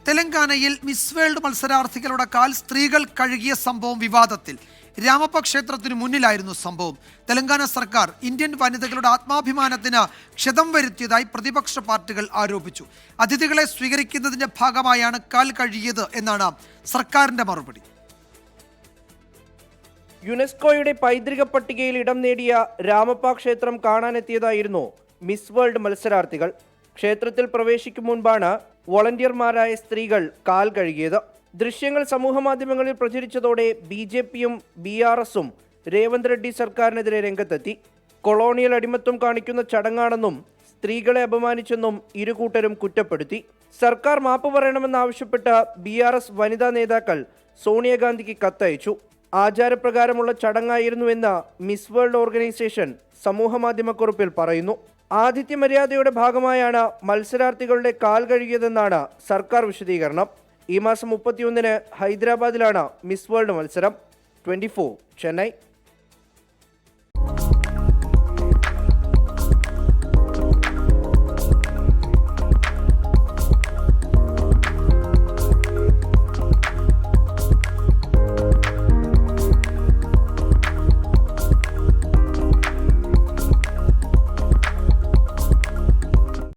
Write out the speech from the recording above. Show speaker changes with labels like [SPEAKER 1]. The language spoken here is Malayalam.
[SPEAKER 1] തെലങ്കാനയിൽ മിസ് വേൾഡ് മത്സരാർത്ഥികളുടെ കാൽ സ്ത്രീകൾ കഴുകിയ സംഭവം വിവാദത്തിൽ. രാമപ്പ ക്ഷേത്രത്തിനു മുന്നിലായിരുന്നു സംഭവം. തെലങ്കാന സർക്കാർ ഇന്ത്യൻ വനിതകളുടെ ആത്മാഭിമാനത്തിന് ക്ഷതം വരുത്തിയതായി പ്രതിപക്ഷ പാർട്ടികൾ ആരോപിച്ചു. അതിഥികളെ സ്വീകരിക്കുന്നതിന്റെ ഭാഗമായാണ് കാൽ കഴുകിയത് എന്നാണ് സർക്കാരിന്റെ മറുപടി.
[SPEAKER 2] യുനെസ്കോയുടെ പൈതൃക പട്ടികയിൽ ഇടം നേടിയ രാമപ്പ ക്ഷേത്രം കാണാനെത്തിയതായിരുന്നു മിസ് വേൾഡ് മത്സരാർത്ഥികൾ. ക്ഷേത്രത്തിൽ പ്രവേശിക്കും മുൻപാണ് വോളണ്ടിയർമാരായ സ്ത്രീകൾ കാൽ കഴുകിയത്. ദൃശ്യങ്ങൾ സമൂഹമാധ്യമങ്ങളിൽ പ്രചരിച്ചതോടെ BJPയും BRSും രേവന്ത് റെഡ്ഡി സർക്കാരിനെതിരെ രംഗത്തെത്തി. കൊളോണിയൽ അടിമത്വം കാണിക്കുന്ന ചടങ്ങാണെന്നും സ്ത്രീകളെ അപമാനിച്ചെന്നും ഇരുകൂട്ടരും കുറ്റപ്പെടുത്തി. സർക്കാർ മാപ്പ് പറയണമെന്നാവശ്യപ്പെട്ട BRS വനിതാ നേതാക്കൾ സോണിയാഗാന്ധിക്ക് കത്തയച്ചു. ആചാരപ്രകാരമുള്ള ചടങ്ങായിരുന്നുവെന്ന് മിസ് വേൾഡ് ഓർഗനൈസേഷൻ സമൂഹമാധ്യമക്കുറിപ്പിൽ പറയുന്നു. ആതിഥ്യ മര്യാദയുടെ ഭാഗമായാണ് മത്സരാർത്ഥികളുടെ കാൽ കഴുകിയതെന്നാണ് സർക്കാർ വിശദീകരണം. ഈ മാസം 31-ന് ഹൈദരാബാദിലാണ് മിസ് വേൾഡ് മത്സരം. 24 ചെന്നൈ.